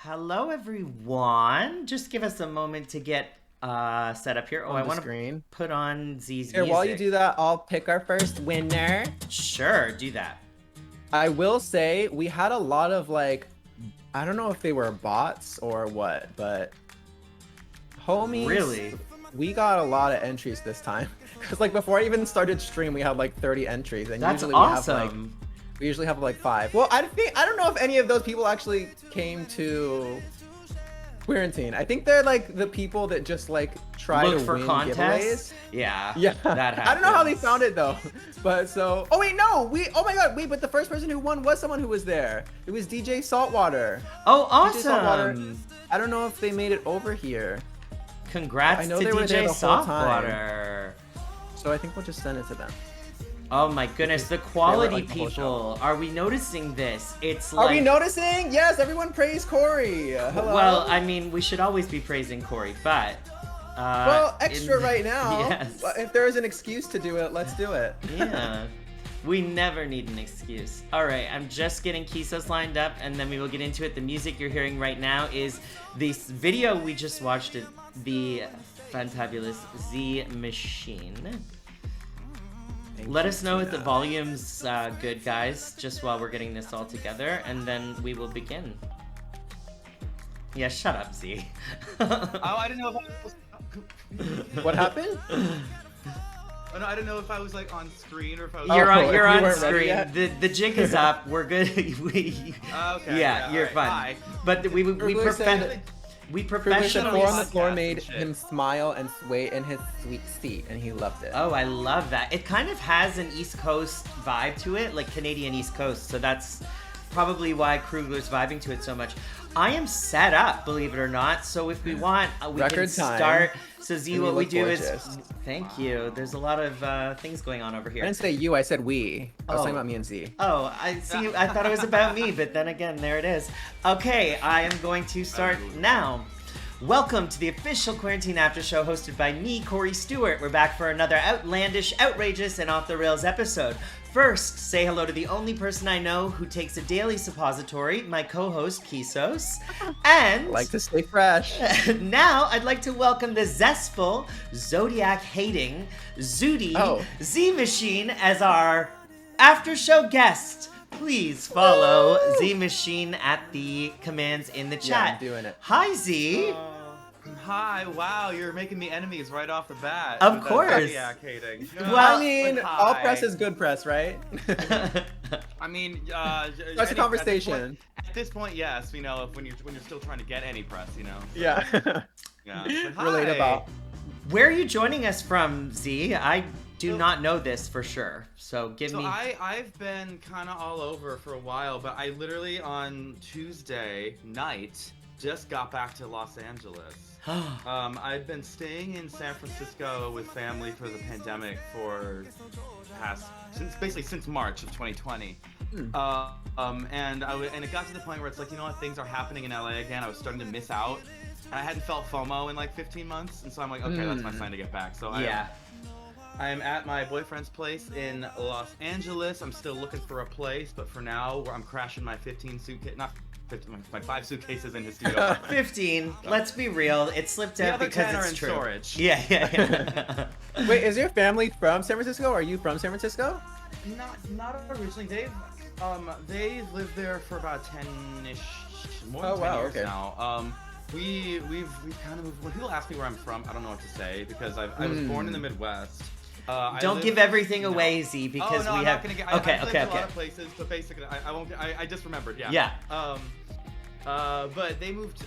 Hello, everyone. Just give us a moment to get set up here. Oh, I want to put on Zee's here, music. while you do that, I'll pick our first winner. Sure, do that. I will say we had a lot of I don't know if they were bots or what, but homies, really, we got a lot of entries this time. Because before I even started stream, we had 30 entries, and that's usually awesome. we usually have 5. Well, I don't know if any of those people actually came to Queerantine. I think they're the people that just try Look to for win contests. giveaways. Yeah, Yeah. that happens. I don't know how they found it though, but so. Oh wait, no, oh my god, wait, but the first person who won was someone who was there. It was DJ Saltwater. Oh, awesome! DJ Saltwater. I don't know if they made it over here. Congrats to DJ Saltwater. So I think we'll just send it to them. Oh my goodness, the quality people. Are we noticing this? It's like... Are we noticing? Yes, everyone praise Cory. Hello. Well, I mean, we should always be praising Cory, but... well, extra right now. Yes. If there is an excuse to do it, let's do it. Yeah. We never need an excuse. All right, I'm just getting Kisos lined up, and then we will get into it. The music you're hearing right now is this video we just watched, the fantabulous ZEE Machine. Let us know if the volume's good, guys, just while we're getting this all together, and then we will begin. Yeah, shut up, ZEE. Oh, I didn't know if I was... What happened? Oh, no, I didn't know if I was on screen or if I was... You're on screen. The jig is up. We're good. Okay. Yeah, you're fine. Bye. But we professionally on the floor made him smile and sway in his sweet seat, and he loved it. Oh, I love that. It kind of has an East Coast vibe to it, like Canadian East Coast. So that's probably why Krugler's vibing to it so much. I am set up, believe it or not. So if we want, we can start. So ZEE, what we do is, thank you. There's a lot of things going on over here. I didn't say you, I said we. I was talking about me and ZEE. Oh, I see. I thought it was about me, but then again, there it is. Okay, I am going to start now. Welcome to the official Queerantine Aftershow hosted by me, Cory Stewart. We're back for another outlandish, outrageous, and off-the-rails episode. First, say hello to the only person I know who takes a daily suppository, my co-host, Kisos. And... I like to stay fresh. Now, I'd like to welcome the zestful, zodiac-hating, Zooty, ZEE Machine as our after-show guest. Please follow ZEE Machine at the commands in the chat. Yeah, I'm doing it. Hi, ZEE. Hi, wow, you're making me enemies right off the bat. Of course. Well, I mean, all press is good press, right? I mean, that's a conversation. At this point, yes, when you're still trying to get any press, Yeah. Yeah. Relatable. Where are you joining us from, ZEE? I do not know this for sure, so give me... I've been kind of all over for a while, but I literally on Tuesday night just got back to Los Angeles. I've been staying in San Francisco with family for the pandemic since March of 2020. And it got to the point where it's things are happening in LA again. I was starting to miss out. And I hadn't felt FOMO in 15 months, and so I'm like, okay, that's my sign to get back. So I'm at my boyfriend's place in Los Angeles. I'm still looking for a place, but for now, I'm crashing my 5 suitcases in his studio. 15. Let's be real. It slipped out because it's true. Storage. Yeah. Wait, is your family from San Francisco? Are you from San Francisco? Not originally. They've lived there for about 10-ish, more than 10 years now. We've kind of moved. When people ask me where I'm from, I don't know what to say because I was born in the Midwest. Don't give everything away, ZEE, because we have. Okay. A lot of places, but basically, I won't. I just remembered. Yeah. But they moved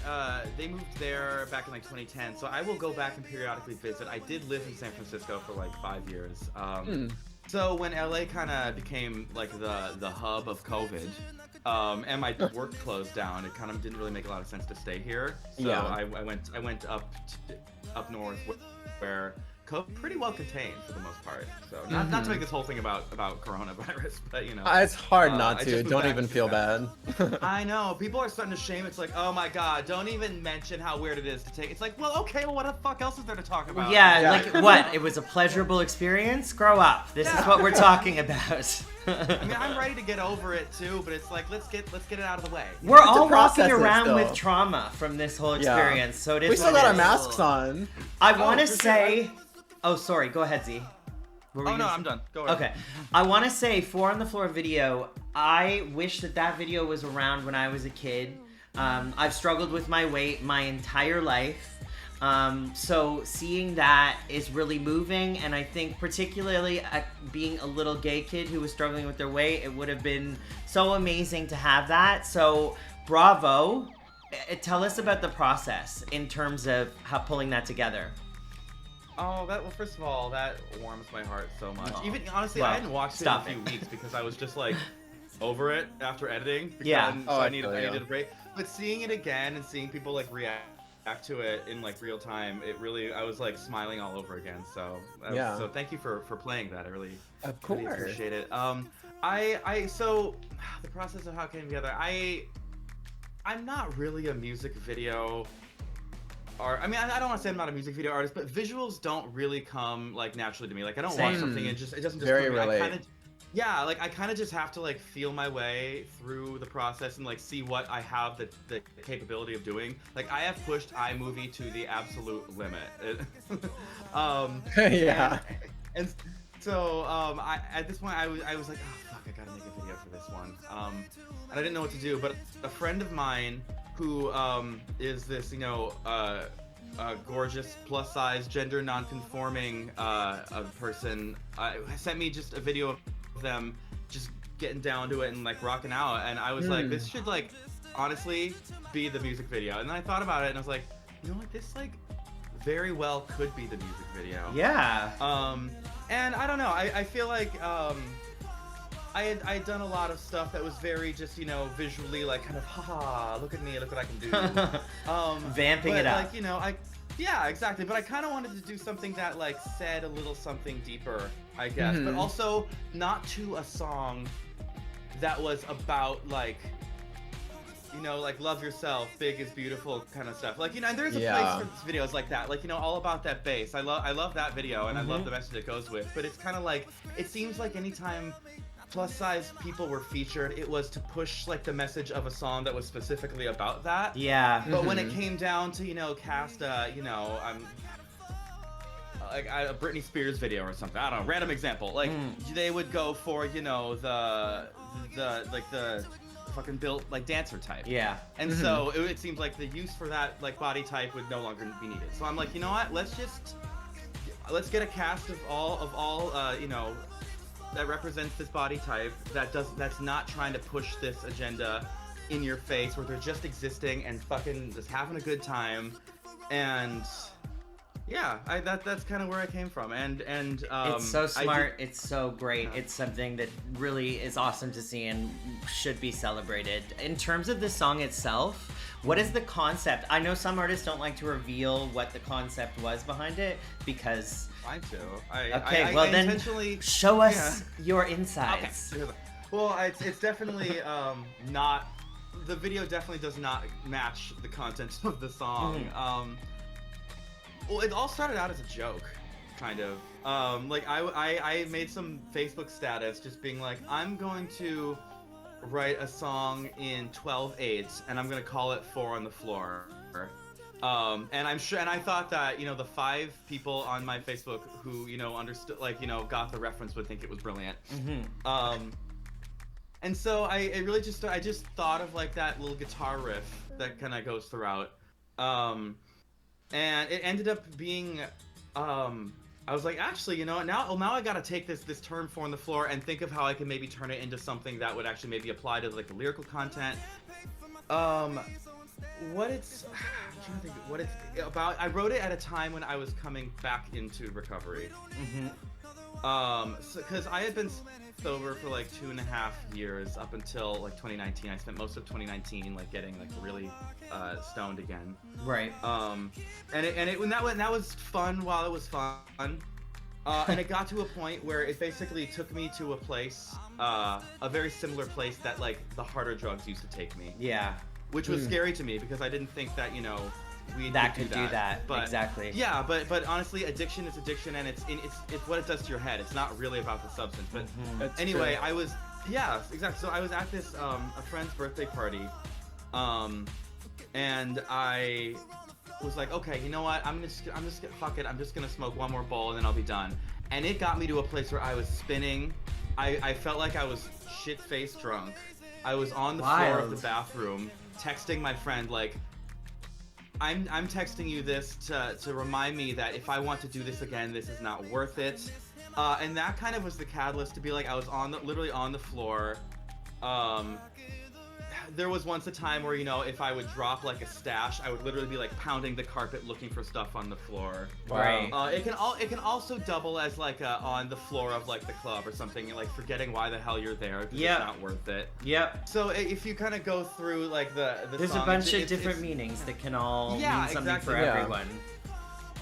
there back in 2010. So I will go back and periodically visit. I did live in San Francisco for 5 years. So when LA kind of became the hub of COVID, and my work closed down, it kind of didn't really make a lot of sense to stay here. So I went up north where pretty well contained for the most part. So not to make this whole thing about coronavirus, but it's hard not to. Don't even feel bad. I know people are starting to shame. It's oh my god, don't even mention how weird it is to take. It's well, okay, well, what the fuck else is there to talk about? Yeah. What? It was a pleasurable experience. Grow up. This is what we're talking about. I mean, I'm ready to get over it too, but it's like let's get it out of the way. We're have to all process walking it around still. with trauma from this whole experience, so it is. We still what got it our is. masks on. I want to for sure. say. Oh, sorry. Go ahead, Z. What were Oh you no, gonna I'm say? done. Go ahead. Okay. I want to say 4 on the Floor video. I wish that video was around when I was a kid. I've struggled with my weight my entire life. So seeing that is really moving, and I think particularly being a little gay kid who was struggling with their weight, it would have been so amazing to have that. So bravo. Tell us about the process in terms of how pulling that together. Oh, well, first of all, that warms my heart so much. Aw. Even honestly, Well, I hadn't watched it in a stop few it. weeks because I was just like over it after editing. Yeah. So Oh, I I needed feel you. a break. But seeing it again and seeing people like react to it in like real time, I was like smiling all over again. So Yeah. So thank you for playing that. I really Of really course. appreciate it. So the process of how it came together. I'm not really a music video. I mean, I don't want to say I'm not a music video artist, but visuals don't really come like naturally to me. Like I don't watch Same. something and it doesn't just Very come to me. relate. I kind of just have to like feel my way through the process and like see what I have the capability of doing. Like I have pushed iMovie to the absolute limit. Yeah. And so at this point I was like, oh fuck, I gotta make a video for this one. And I didn't know what to do, but a friend of mine who is this, gorgeous plus-size gender non-conforming person, sent me just a video of them just getting down to it and like rocking out, and I was like, this should like honestly be the music video. And then I thought about it and I was like, you know what, this like very well could be the music video. Yeah. And I don't know, I feel like I had done a lot of stuff that was very just, visually like kind of, haha, look at me, look what I can do. Vamping but, it up. Like, yeah, exactly. But I kind of wanted to do something that like said a little something deeper, I guess. But also not to a song that was about like, like love yourself, big is beautiful kind of stuff. Like, and there's a place for videos like that. Like, all about that bass. I love that video and I love the message it goes with. But it's kind of like, it seems like anytime plus size people were featured, it was to push like the message of a song that was specifically about that. Yeah. But when it came down to cast a Britney Spears video or something, I don't know, random example, like they would go for the fucking built like dancer type. Yeah. And so it seems like the use for that like body type would no longer be needed. So I'm like, you know what? Let's get a cast of all that represents this body type that's not trying to push this agenda in your face, where they're just existing and fucking just having a good time. And yeah, that's kind of where I came from. And it's so smart. It's so great. It's something that really is awesome to see and should be celebrated. In terms of the song itself, what is the concept? I know some artists don't like to reveal what the concept was behind it because... Mine too. Well, then intentionally show us your insides. Okay. Well, it's definitely not... The video definitely does not match the content of the song. Well, it all started out as a joke, kind of. I made some Facebook status just being like, I'm going to write a song in 12/8 and I'm gonna call it 4 on the Floor. And I'm sure, and I thought that, the 5 people on my Facebook who, understood, got the reference would think it was brilliant. And so I just thought of like that little guitar riff that kind of goes throughout. And it ended up being, I was like, actually, now I gotta take this term 4 on the Floor and think of how I can maybe turn it into something that would actually maybe apply to like the lyrical content. I'm trying to think what it's about. I wrote it at a time when I was coming back into recovery. Because I had been sober for like 2.5 years up until like 2019. I spent most of 2019 like getting like really stoned again. Right. That was fun while it was fun. And it got to a point where it basically took me to a place, a very similar place that like the harder drugs used to take me. Yeah. Which was scary to me because I didn't think that, weed that could do that. But, exactly. Yeah, but honestly, addiction is addiction, and it's what it does to your head. It's not really about the substance. But That's anyway, true. I was exactly. So I was at this a friend's birthday party, and I was like, okay, you know what? I'm just fuck it. I'm just gonna smoke one more bowl and then I'll be done. And it got me to a place where I was spinning. I felt like I was shit-faced drunk. I was on the floor of the bathroom, texting my friend like, I'm texting you this to remind me that if I want to do this again, this is not worth it. And that kind of was the catalyst to be like, I was literally on the floor. There was once a time where, you know, if I would drop like a stash, I would literally be like pounding the carpet looking for stuff on the floor. Right. It can also double as like on the floor of like the club or something, like forgetting why the hell you're there because it's not worth it. Yep. So if you kind of go through like the there's song, a bunch of different meanings that can all mean something exactly. for everyone.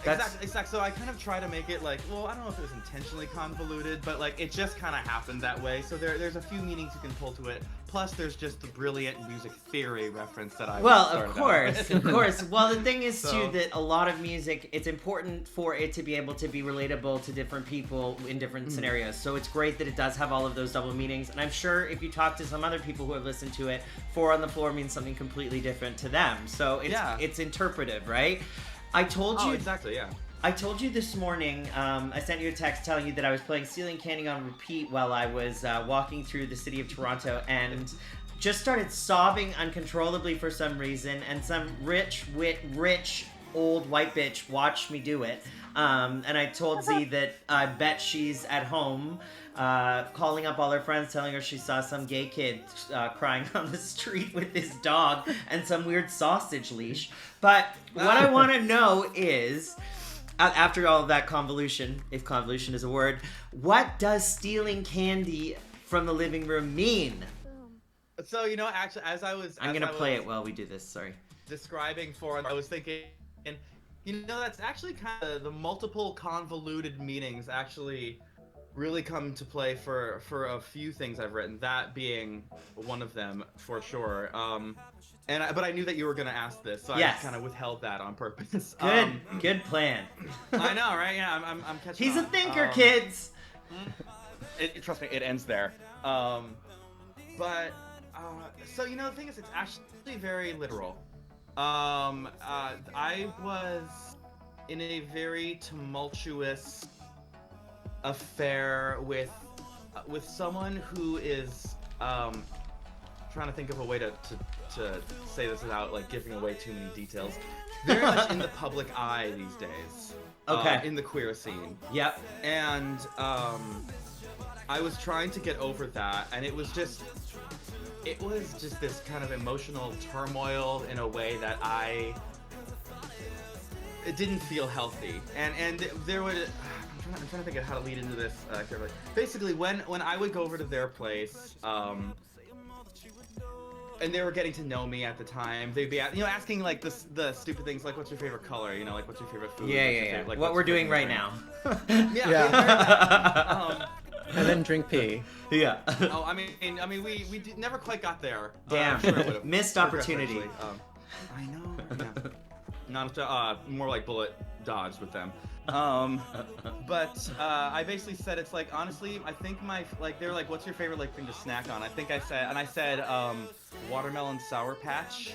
Exactly. So I kind of try to make it like, well, I don't know if it was intentionally convoluted, but like it just kind of happened that way. So there's a few meanings you can pull to it. Plus, there's just the brilliant music theory reference that I of course. Well, the thing is too that a lot of music, it's important for it to be able to be relatable to different people in different scenarios. So it's great that it does have all of those double meanings. And I'm sure if you talk to some other people who have listened to it, "Four on the Floor" means something completely different to them. So it's interpretive, right? I told you. Oh, exactly, yeah. I told you this morning, I sent you a text telling you that I was playing Stealing Candy on repeat while I was walking through the city of Toronto and just started sobbing uncontrollably for some reason, and some rich old white bitch watched me do it. And I told Z that I bet she's at home calling up all her friends, telling her she saw some gay kid crying on the street with his dog and some weird sausage leash. But what I want to know is, after all of that convolution, if convolution is a word, what does stealing candy from the living room mean? So, you know, actually, I'm going to play it while we do this, sorry. Describing I was thinking, you know, that's actually kind of the multiple convoluted meanings actually really come to play for a few things I've written, that being one of them for sure. But I knew that you were gonna ask this, so I kind of withheld that on purpose. Good plan. I know, right? Yeah, I'm catching He's on. a thinker, kids. Trust me, it ends there. So you know, the thing is, it's actually very literal. I was in a very tumultuous affair with someone who is trying to think of a way to say this without like giving away too many details. Very much in the public eye these days. Okay. In the queer scene. Yep. And I was trying to get over that, and it was just this kind of emotional turmoil in a way that it didn't feel healthy. And there would I'm trying to think of how to lead into this carefully. Basically, when I would go over to their place, and they were getting to know me at the time, they'd be asking like the stupid things like, what's your favorite color? You know, like what's your favorite food? Yeah. Like, what we're doing right now. Yeah. And then drink pee. Yeah. Oh, I mean, we never quite got there. Damn. I'm sure it would've Missed progressed opportunity. eventually. I know. Yeah. Not more like bullet dodge with them. But I basically said, it's like, honestly, I think they're like, what's your favorite like thing to snack on? I said watermelon Sour Patch.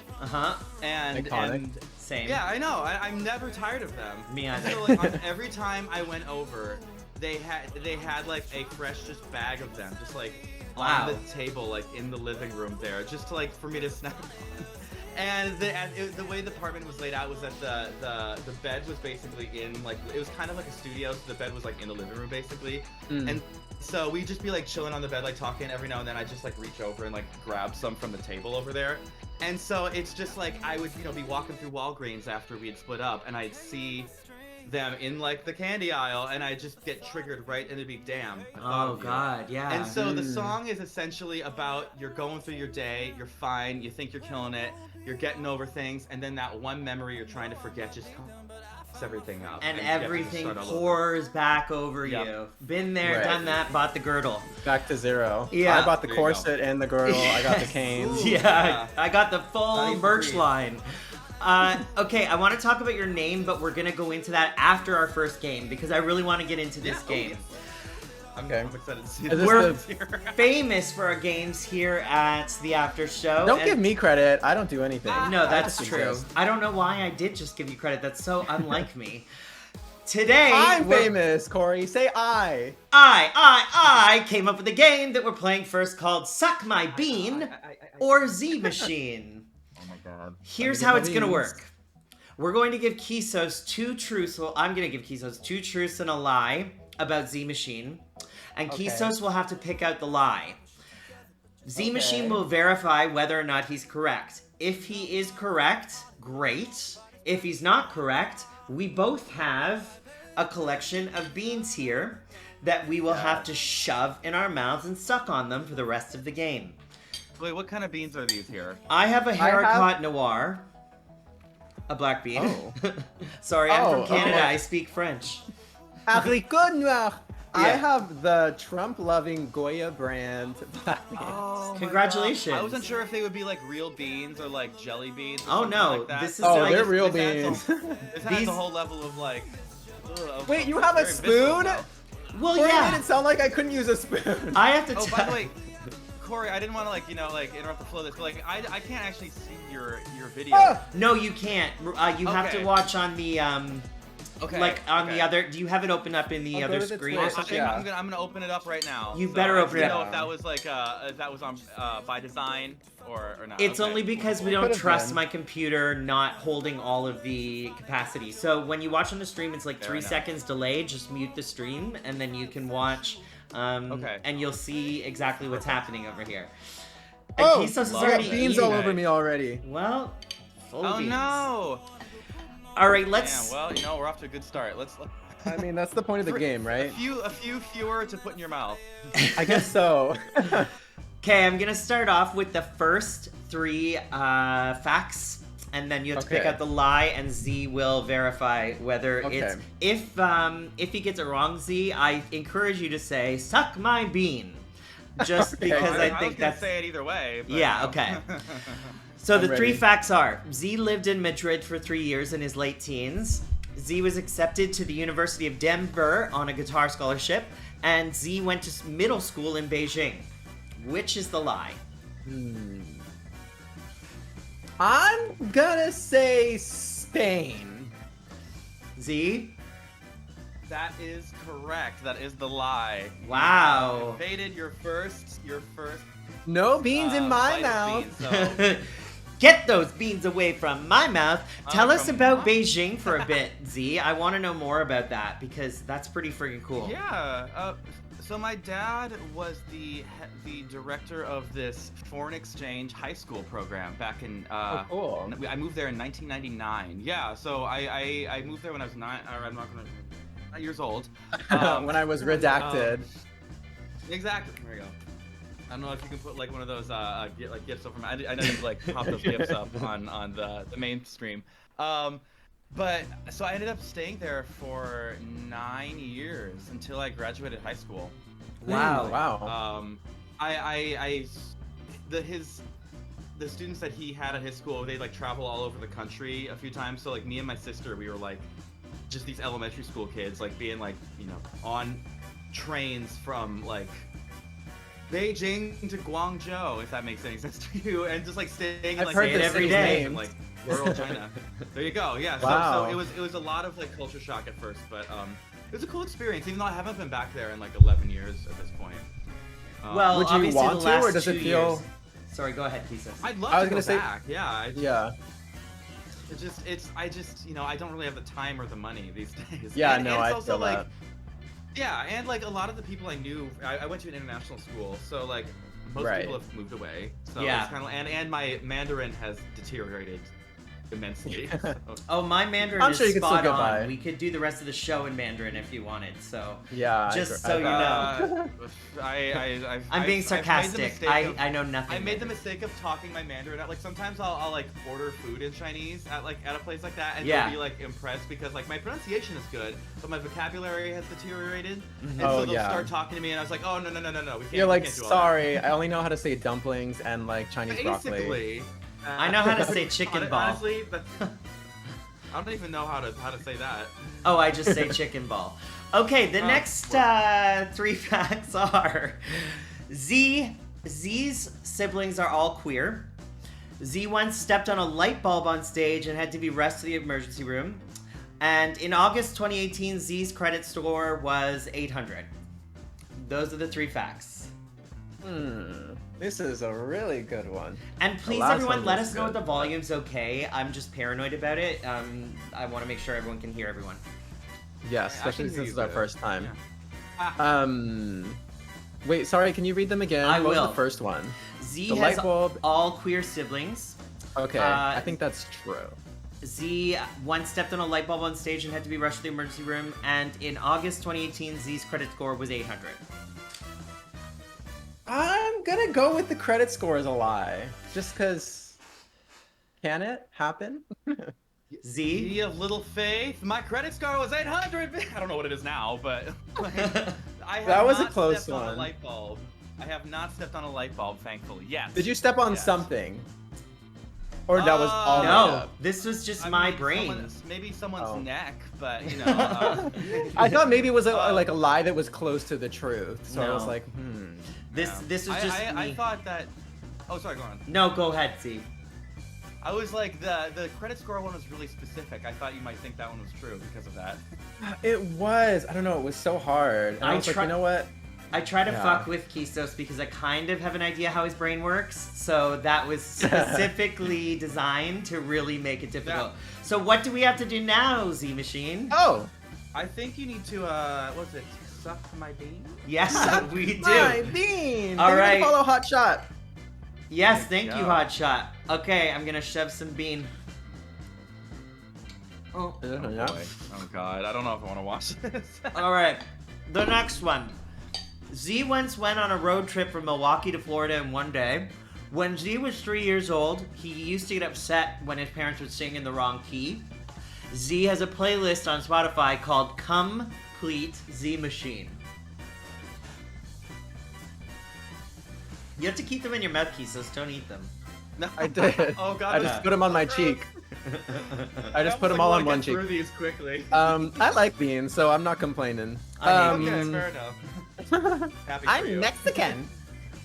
And same. Yeah, I know. I'm never tired of them. Me either. So like every time I went over, they had like a fresh just bag of them, just like on the table, like in the living room there, just to like for me to snack on. And the way the apartment was laid out was that the bed was basically in like, it was kind of like a studio, so the bed was like in the living room basically. And so we'd just be like chilling on the bed, like talking. Every now and then I'd just like reach over and like grab some from the table over there. And so it's just like I would, be walking through Walgreens after we'd split up, and I'd see them in like the candy aisle, and I just get triggered right, and it'd be, damn. Oh God, yeah. And so the song is essentially about, you're going through your day, you're fine, you think you're killing it, you're getting over things, and then that one memory you're trying to forget just comes everything up. And everything pours back over you. Been there, done that, bought the girdle. Back to zero. Yeah. I bought the corset and the girdle. I got the canes. Yeah, I got the full merch line. Okay, I want to talk about your name, but we're gonna go into that after our first game because I really want to get into this game. I'm excited to see Is this We're the- famous for our games here at the Aftershow. Don't give me credit. I don't do anything. No, I that's just true. exist. I don't know why I did just give you credit. That's so unlike me. Today, I'm we're- famous, Corey. Say I. I came up with a game that we're playing first called Suck My Bean or ZEE Machine. Oh my god. Here's Let me how get it's my gonna beans. work. We're going to give Kisos 2 truths. Well, I'm gonna give Kisos 2 truths and a lie about ZEE Machine. And Okay. Kisos will have to pick out the lie. ZEE Machine Okay. will verify whether or not he's correct. If he is correct, great. If he's not correct, we both have a collection of beans here that we will have to shove in our mouths and suck on them for the rest of the game. Wait, what kind of beans are these here? I have a have- haricot noir. A black bean. Oh. Sorry, I'm Oh, from Canada. okay. I speak French. Haricot noir. I Yeah. have the Trump-loving Goya brand black beans. Oh, my Congratulations. God. I wasn't sure if they would be like real beans or like jelly beans. Or Oh, something no, like that. this is Oh, like- they're real This beans. This has These- a whole level of like. Wait, you have a very visceral spoon? now. Well, Corey yeah. made it sound like I couldn't use a spoon. I have to Oh, by tell. the way, Corey, I didn't want to like interrupt the flow of this, but like I can't actually see your video. Ah! No, you can't. You have to Okay. watch on the Okay. like on the okay. other. Do you have it open up in the I'll go other to the screen Twitch. or something? Yeah. I'm gonna open it up right now. You So better I open didn't it know up. if that was like if that was on by design or not. It's Okay. only because we Cool. don't Could've trust been. my computer not holding all of the capacity. So when you watch on the stream, it's like Fair 3 enough. seconds delayed. Just mute the stream, and then you can watch. Okay. And you'll see exactly what's happening over here. And Oh, Kisos is love already it. beans eating. all over me already. Well, full Oh beans. no! All right, let's. Damn, well, you know, we're off to a good start. Let's. I mean, that's the point of the game, right? A few fewer to put in your mouth. I guess so. Okay, I'm gonna start off with the first 3 facts, and then you have to pick Okay. out the lie, and Z will verify whether it's. Okay. If he gets it wrong, Z, I encourage you to say "suck my bean," just Okay. because I was think gonna that's. say it either way. But, Yeah, okay. So I'm the 3 ready. facts are: Z lived in Madrid for 3 years in his late teens. Z was accepted to the University of Denver on a guitar scholarship, and Z went to middle school in Beijing. Which is the lie? I'm gonna say Spain. Z? That is correct. That is the lie. Wow. You invaded your first. No beans in my bite of mouth. beans, so- Get those beans away from my mouth. Tell us from about my- Beijing for a bit, Z. I want to know more about that because that's pretty freaking cool. Yeah. So my dad was the director of this foreign exchange high school program back in. Oh, cool. I moved there in 1999. Yeah. So I moved there when I was 9 years old. When I was redacted. Exactly. There you go. I don't know if you can put like one of those like gifs up from. I know you like pop those gifs up on the main stream. But so I ended up staying there for 9 years until I graduated high school. Wow. Wow. The students that he had at his school, they like travel all over the country a few times. So like me and my sister, we were like just these elementary school kids, like being like, you know, on trains from like Beijing to Guangzhou, if that makes any sense to you, and just like staying in I've like heard this every city's day named. in like rural China. There you go. Yeah. Wow. So it was a lot of like culture shock at first, but it was a cool experience, even though I haven't been back there in like 11 years at this point. Well, Would you obviously want the to, or last does it 2 feel- years- Sorry, go ahead, Kisos. I'd love I was to go gonna say- back. Yeah. Yeah. I just, you know, I don't really have the time or the money these days. Yeah, And no, it's I also, feel like, that. Yeah, and like a lot of the people I knew, I went to an international school, so like most Right. people have moved away. So Yeah. it's kind of, and my Mandarin has deteriorated immensely. So. Oh, my Mandarin I'm is sure you could still spot get on. by. We could do the rest of the show in Mandarin if you wanted. So Yeah. Just so you know. I'm being sarcastic. I know nothing. I made the Mandarin. mistake of talking my Mandarin out. Like sometimes I'll like order food in Chinese at a place like that, and Yeah. they'll be like impressed because like my pronunciation is good, but my vocabulary has deteriorated, and Oh, so they'll yeah. start talking to me, and I was like, oh no, we can't. You're we like, can't do all sorry, I only know how to say dumplings and like Chinese that. broccoli. Basically. I know how to say chicken ball. Honestly, I don't even know how to say that. Oh, I just say chicken ball. Okay, the next 3 facts are Z's siblings are all queer. Z once stepped on a light bulb on stage and had to be rushed to the emergency room. And in August 2018, Z's credit score was 800. Those are the 3 facts. This is a really good one. And please, everyone, let us know if the volume's okay. I'm just paranoid about it. I want to make sure everyone can hear everyone. Yes, especially since it's our first time. Yeah. Wait, sorry, can you read them again? I What will. was the first one? Z The has light bulb. all queer siblings. Okay, I think that's true. Z once stepped on a light bulb on stage and had to be rushed to the emergency room. And in August 2018, Z's credit score was 800. I'm gonna go with the credit score as a lie. Just because... Can it happen? Z? Z of little faith. My credit score was 800. I don't know what it is now, but I have That was a not close stepped on one. a light bulb. I have not stepped on a light bulb, thankfully. Yes. Did you step on Yes. something? Or that was all made No, up? this was just I my mean, brain. maybe someone's Oh. neck, but I thought maybe it was like a lie that was close to the truth. So I was No. like, This was just me. I thought that. Oh, sorry. Go on. No, go ahead, Z. I was like the credit score one was really specific. I thought you might think that one was true because of that. It was. I don't know. It was so hard. And I was like, you know what? I try to Yeah. fuck with Kisos because I kind of have an idea how his brain works, so that was specifically designed to really make it difficult. Yeah. So what do we have to do now, Z Machine? Oh, I think you need to what's it? Suck my bean? Yes, we do. my bean. All Thank you right. for follow Hot Shot. Yes, thank go. you, Hotshot. Okay, I'm gonna shove some bean. Oh. Oh boy. Oh god. I don't know if I want to watch this. All right, the next one. Z once went on a road trip from Milwaukee to Florida in one day. When Z was 3 years old, he used to get upset when his parents would sing in the wrong key. Z has a playlist on Spotify called Complete Z Machine. You have to keep them in your mouth, Kisos. Don't eat them. No. I did. Oh god. I just put them on my cheek. I just put them almost, all like, on wanna one get cheek. through these quickly. I like beans, so I'm not complaining. I hate Okay, fair enough. Happy for you. I'm Mexican.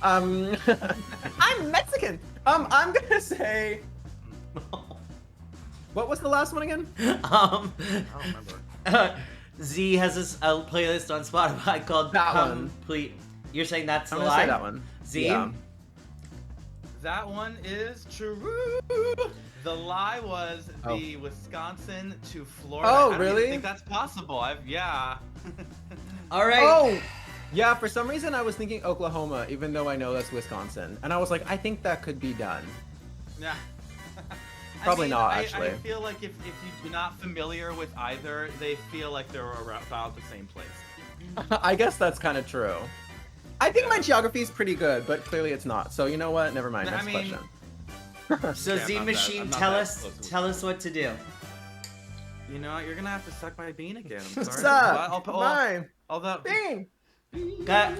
I'm Mexican. I'm gonna say. What was the last one again? I don't remember. Z has a playlist on Spotify called That one. Complete. You're saying that's the I'm gonna lie? say that one. Z? Yeah. That one is true. The lie was the Wisconsin to Florida. Oh, I don't really? even think that's possible. Yeah. All right. Oh, yeah. For some reason, I was thinking Oklahoma, even though I know that's Wisconsin, and I was like, I think that could be done. Yeah. Probably not, actually. I feel like if you're not familiar with either, they feel like they're about the same place. I guess that's kind of true. I think my geography is pretty good, but clearly it's not. So you know what? Never mind. I Next mean- question. So Yeah, Z I'm not Machine, I'm not tell that us close to tell us what to do. You know, you're gonna have to suck my bean again. I'm sorry. Suck my Although, bean. Got.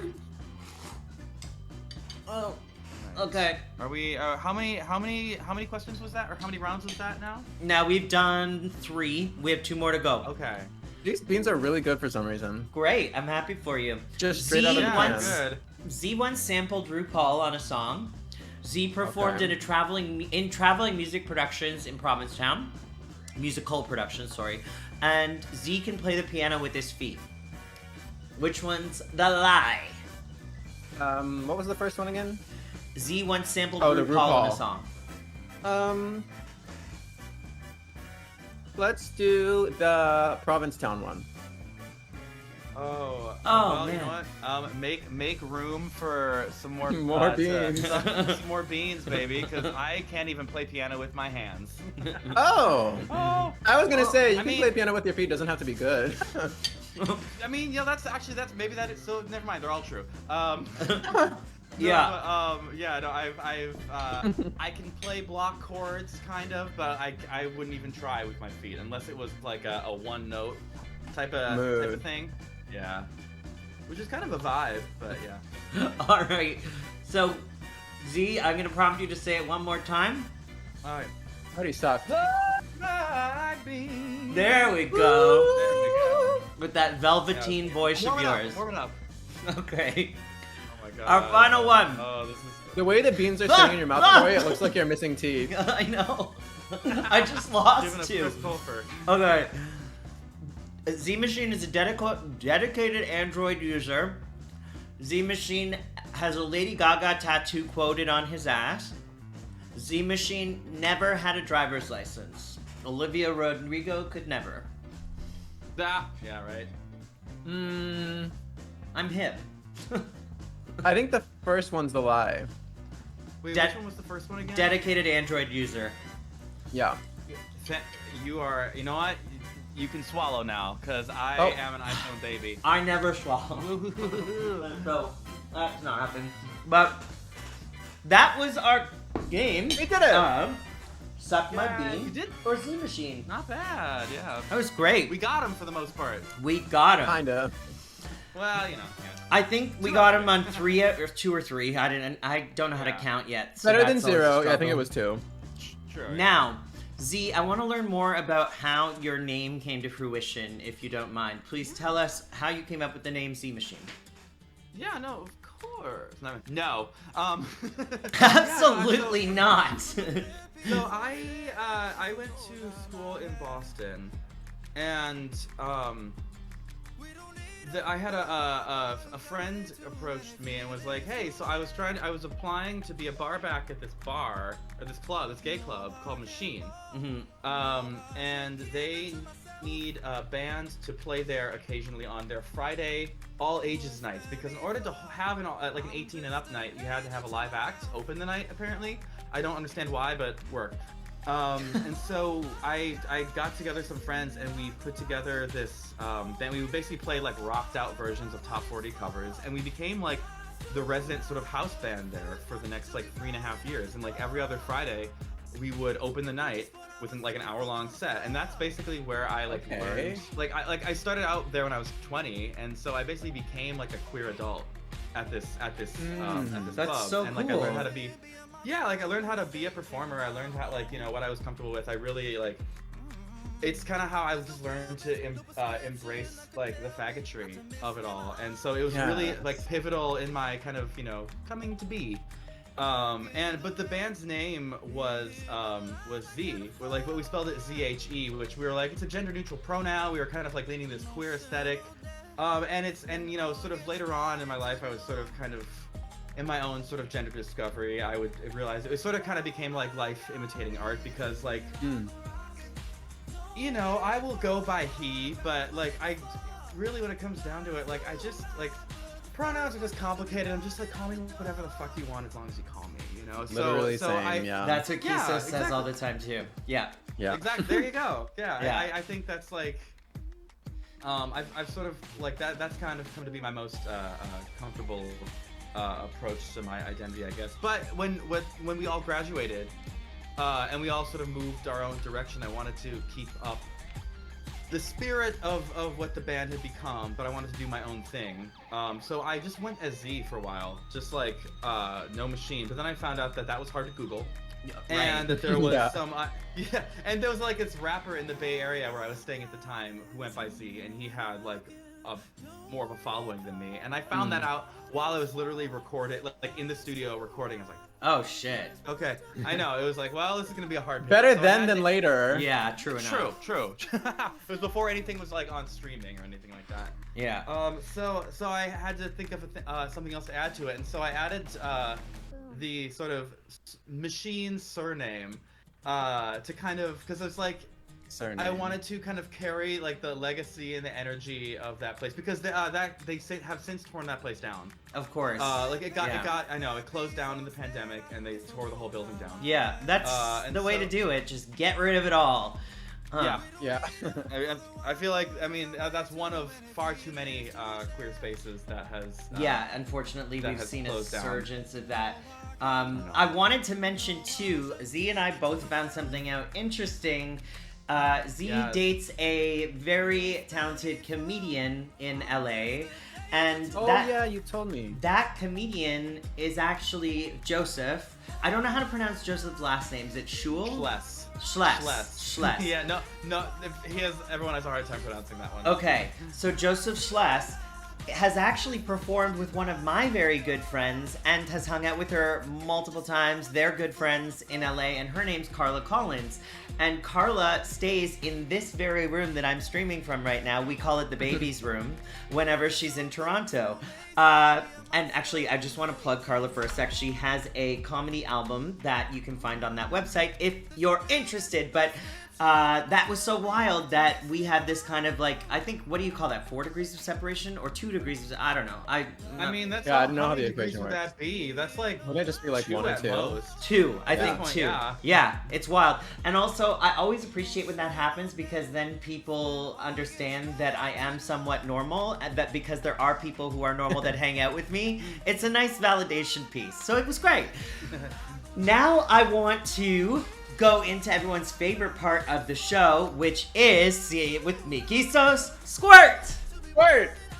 Oh. Okay. Are we? How many questions was that, or how many rounds was that now? Now we've done 3. We have 2 more to go. Okay. These beans are really good for some reason. Great. I'm happy for you. Just straight out of the Z Yeah, can. once- good. Z once sampled RuPaul on a song. Z performed Okay. in traveling music productions in Provincetown, musical productions, sorry. And Z can play the piano with his feet. Which one's the lie? What was the first one again? Z once sampled Oh, the RuPaul in a RuPaul. song. Let's do the Provincetown one. Oh. Oh, well, man. You know what? Make room for some more More beans. some more beans, baby, because I can't even play piano with my hands. Oh! Oh. I was gonna say, you I can mean- play piano with your feet, doesn't have to be good. I mean, yeah, that's maybe that is so. Never mind, they're all true. Yeah. Yeah. No, I can play block chords kind of, but I wouldn't even try with my feet unless it was like a one note type of thing. Yeah. Which is kind of a vibe, but yeah. All right. So, Z, I'm gonna prompt you to say it one more time. All right. How do you suck? There we go. With that velveteen voice of yours. Warm it up. Okay. Oh my god. Our final one. Oh, this is. The way the beans are sitting in your mouth, Cory, it looks like you're missing teeth. I know. I just Giving lost a two. Chris Colfer. Okay. ZEE Machine is a dedicated Android user. ZEE Machine has a Lady Gaga tattoo quoted on his ass. ZEE Machine never had a driver's license. Olivia Rodrigo could never. Yeah, right. I'm hip. I think the first one's the lie. Wait, De- which one was the first one again? Dedicated Android user. Yeah. You are. You know what? You can swallow now, cause I am an iPhone baby. I never swallow. So that's not happening. But that was our game. We did it. Suck My Yeah, Bean you did. or ZEE Machine. Not bad. Yeah. That was great. We got him for the most part. We got him. Kinda. Well, you know. Yeah. I think we got him on 2 or 3. I don't know how to Yeah. count yet. So Better than that's always a 0. Yeah, I struggle. think it was 2. Sure. Now, Z, I want to learn more about how your name came to fruition, if you don't mind. Please tell us how you came up with the name ZEE Machine. Yeah. No. Of course. No. Absolutely not. So I went to school in Boston, and I had a friend approached me and was like, hey, so I was applying to be a bar back at this bar or this gay club called Machine, and they need bands to play there occasionally on their Friday all ages nights, because in order to have an 18 and up night, you had to have a live act open the night. Apparently, I don't understand why, but worked. And so I got together some friends and we put together this band. We would basically play like rocked out versions of top 40 covers, and we became like the resident sort of house band there for the next like 3.5 years. And like every other Friday, we would open the night with like an hour-long set, and that's basically where I learned. I started out there when I was 20, and so I basically became like a queer adult at this That's club. so and cool. I learned how to be. Yeah, I learned how to be a performer. I learned how, what I was comfortable with. I really, it's kind of how I just learned to embrace, the faggotry of it all. And so it was really, pivotal in my kind of, coming to be. But the band's name was Z, but we spelled it Z-H-E, which we were like, it's a gender-neutral pronoun. We were kind of, leaning this queer aesthetic. Sort of later on in my life, I was sort of kind of, in my own sort of gender discovery, I would realize it sort of kind of became like life imitating art, because I will go by he, but I really, when it comes down to it, I just pronouns are just complicated. I'm just call me whatever the fuck you want as long as you call me, Literally so same, yeah. That's what Kisos says all the time too. Yeah. Yeah. Exactly. There you go. Yeah. Yeah. I think that's I've sort of that's kind of come to be my most comfortable approach to my identity, I guess. But when we all graduated and we all sort of moved our own direction, I wanted to keep up the spirit of what the band had become, but I wanted to do my own thing. So I just went as Z for a while, just no Machine. But then I found out that was hard to Google. And that there was and there was this rapper in the Bay Area where I was staying at the time who went by Z, and he had more of a following than me. And I found that out while I was literally recording, in the studio recording. I was like, oh shit. okay, I know. It was well, this is gonna be a hard pick. Better So then than later. Yeah, true enough. True. It was before anything was on streaming or anything like that. Yeah. So I had to think of something else to add to it, and so I added the sort of Machine surname to kind of, because it's Surname. I wanted to kind of carry the legacy and the energy of that place, because they have since torn that place down. Of course. It closed down in the pandemic and they tore the whole building down. Yeah, that's the way to do it. Just get rid of it all. Yeah. I feel that's one of far too many queer spaces that has. Unfortunately, that we've has seen a closed down. surgence of that. I wanted to mention too, Z and I both found something out interesting. Z dates a very talented comedian in LA. And Oh yeah, you told me. that comedian is actually Joseph. I don't know how to pronounce Joseph's last name. Is it Schul? Schless. Yeah, no. Everyone has a hard time pronouncing that one. Okay, so Joseph Schless has actually performed with one of my very good friends and has hung out with her multiple times. They're good friends in LA, and her name's Carla Collins. And Carla stays in this very room that I'm streaming from right now. We call it the baby's room whenever she's in Toronto. And actually, I just want to plug Carla for a sec. She has a comedy album that you can find on that website if you're interested. But that was so wild that we had this kind of like, I think, what do you call that? 4 degrees of separation or 2 degrees of, I don't know. I mean, that's I don't know how how the many degrees equation would works. that be? That's like Wouldn't it just be like 1 or 2? 2, I think point, 2. yeah. Yeah, it's wild. And also, I always appreciate when that happens because then people understand that I am somewhat normal and that because there are people who are normal that hang out with me, it's a nice validation piece. So it was great. Now I want to go into everyone's favorite part of the show, which is See It With Me, Kisos, Squirt,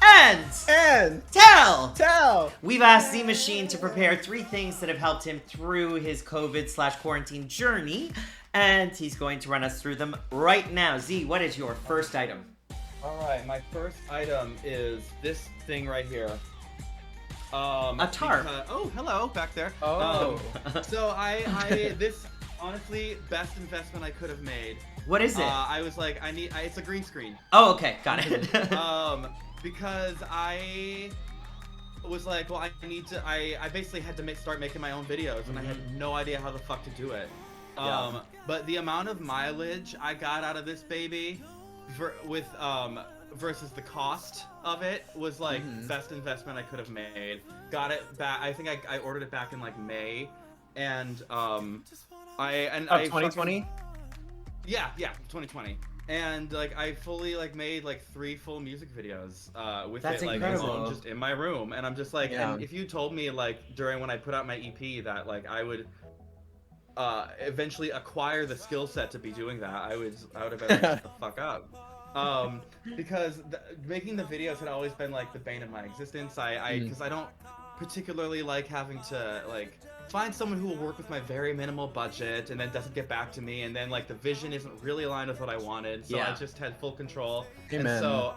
and Tell. We've asked ZEE Machine to prepare 3 things that have helped him through his COVID/quarantine journey, and he's going to run us through them right now. Z, what is your first item? All right, my first item is this thing right here. A tarp. Oh, hello, back there. Oh. So this, honestly, best investment I could have made. What is it? I was like, it's a green screen. Oh, okay, got it. Because I was like, well, I basically had to start making my own videos, and I had no idea how the fuck to do it. Yeah. But the amount of mileage I got out of this baby, versus the cost of it was like best investment I could have made. Got it back. I think I ordered it back in like May, and I 2020. Yeah, 2020. And like I fully like made like 3 full music videos with That's it like incredible. alone just in my room, and I'm just like, Yeah. and if you told me like during when I put out my EP that like I would eventually acquire the skill set to be doing that, I would have been like, shut the fuck up. Because making the videos had always been like the bane of my existence. Because I don't particularly like having to like find someone who will work with my very minimal budget and then doesn't get back to me, and then like the vision isn't really aligned with what I wanted. So I just had full control. Amen. And so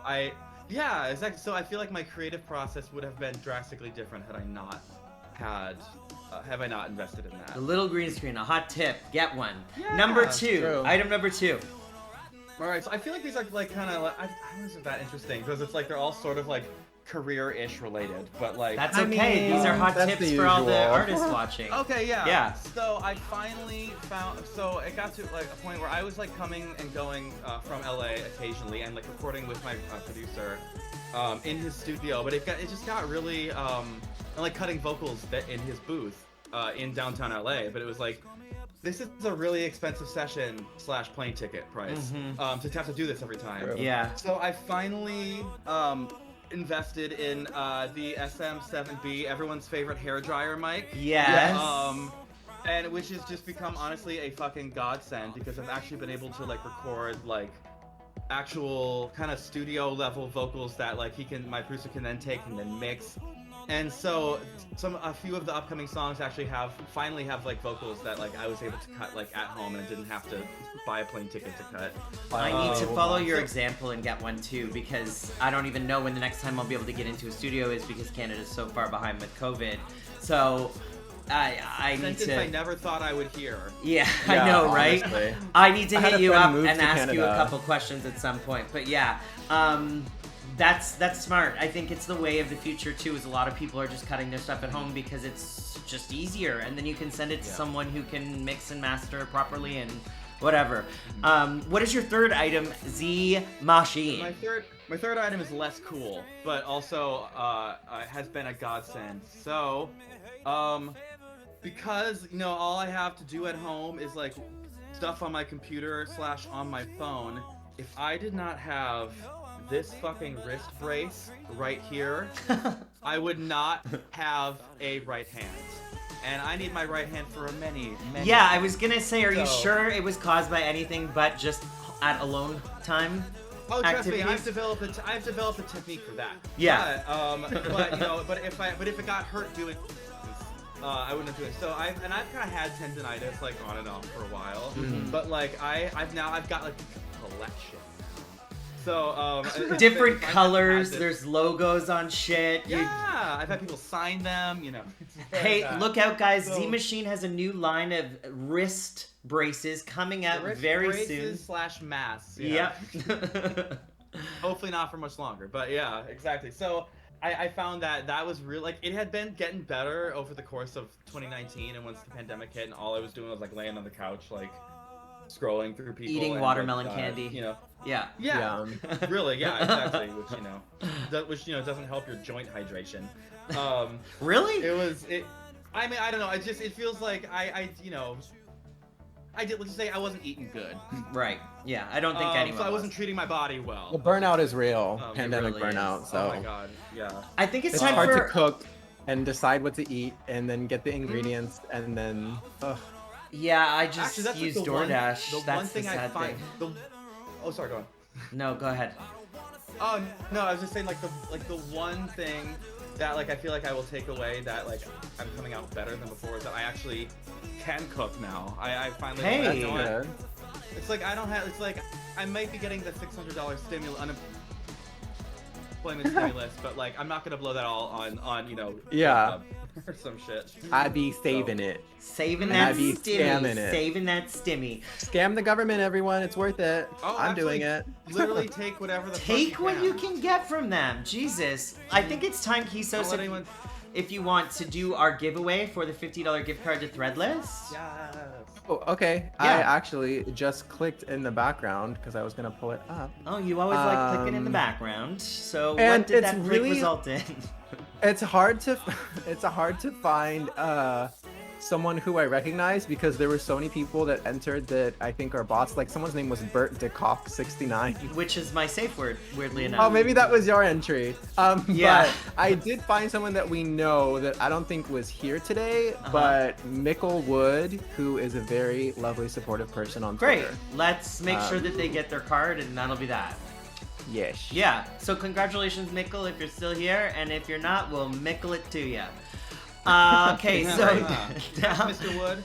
exactly. So I feel like my creative process would have been drastically different had I not invested in that. The little green screen, a hot tip. Get one. Yeah, Number 2. true. Item number 2. All right, so I feel like these are like kind of like, I don't know if it's that interesting because it's like they're all sort of like career-ish related, but like That's okay. These are hot that's tips the for all the usual. artists watching. Okay, yeah. Yeah. So I finally found. So it got to like a point where I was like coming and going from LA occasionally and like recording with my producer in his studio, but it just got really and like cutting vocals in his booth in downtown LA. But it was like, this is a really expensive session / plane ticket price to have to do this every time. True. Yeah. So I finally invested in the SM7B, everyone's favorite hairdryer mic. Yes. And which has just become honestly a fucking godsend because I've actually been able to like record like actual kind of studio level vocals that like my producer can then take and then mix. And so a few of the upcoming songs actually finally have like vocals that like I was able to cut like at home and I didn't have to buy a plane ticket to cut. I need to follow your example and get one too, because I don't even know when the next time I'll be able to get into a studio is because Canada's so far behind with COVID. So I need to. I never thought I would hear. Yeah, I know, right? Honestly. I need to I had hit a you friend up move and to ask you a Canada. couple questions at some point. But yeah, that's smart. I think it's the way of the future too. Is a lot of people are just cutting their stuff at home because it's just easier, and then you can send it to someone who can mix and master properly and whatever. What is your third item, ZEE Machine? My third item is less cool, but also has been a godsend. So, because all I have to do at home is like stuff on my computer / on my phone. If I did not have this fucking wrist brace right here, I would not have a right hand. And I need my right hand for many. Yeah, I was gonna say, are you sure it was caused by anything but just at alone time? Oh, trust me, activities? I've developed a technique for that. Yeah. But you know, but if it got hurt doing, I wouldn't do it. So I've kind of had tendonitis like on and off for a while. Mm-hmm. But like I've got like a collection. So Different colors. There's logos on shit. Yeah, I've had people sign them. You know. Hey, look out, guys! So- ZEE Machine has a new line of wrist braces coming out very soon. / masks. Yeah. Hopefully not for much longer, but yeah, exactly. So I found that was real. Like it had been getting better over the course of 2019, and once the pandemic hit, and all I was doing was like laying on the couch, like scrolling through people, Eating and, watermelon like, candy. You know. Yeah. Yeah. Really. Yeah. Exactly. Which doesn't help your joint hydration. Really? I mean, I don't know. It feels like let's just say I wasn't eating good. Right. Yeah. I don't think anyone. So I wasn't treating my body well. Well, burnout is real. Pandemic really burnout. is. So Oh my god. Yeah. I think it's it's time hard for. to cook and decide what to eat and then get the ingredients and then. Yeah, I just Actually, that's use like the DoorDash. One That's thing the I sad find. thing. Oh, sorry. Go on. No, go ahead. Oh no, I was just saying like the one thing that like I feel like I will take away that like I'm coming out better than before is that I actually can cook now. I finally. Hey. Good. It's like I don't have. It's like I might be getting the $600 unemployment stimulus, but like I'm not gonna blow that all on Yeah. or some shit. I'd be saving it. Saving And that I'd be scamming stimmy. it. Saving that stimmy. Scam the government, everyone. It's worth it. Oh, I'm absolutely. doing it. Literally take whatever the Take fuck what you can get from them. Jesus. I think it's time, Don't Kisos, let anyone. if you want to do our giveaway for the $50 gift card to Threadless. Yes. Oh, okay. Yeah. I actually just clicked in the background because I was gonna pull it up. Oh, you always like clicking in the background. So and what did it's that click really- result in? It's hard to find someone who I recognize because there were so many people that entered that I think are bots. Like someone's name was Bert DeCock69. Which is my safe word, weirdly enough. Oh, maybe that was your entry. Yeah. But I did find someone that we know that I don't think was here today, but Mickle Wood, who is a very lovely, supportive person on Great. Twitter. Let's make sure that they get their card, and that'll be that. Yes. Yeah. So congratulations, Mickle, if you're still here, and if you're not, we'll mickle it to you. Okay, so That's Mr. Wood.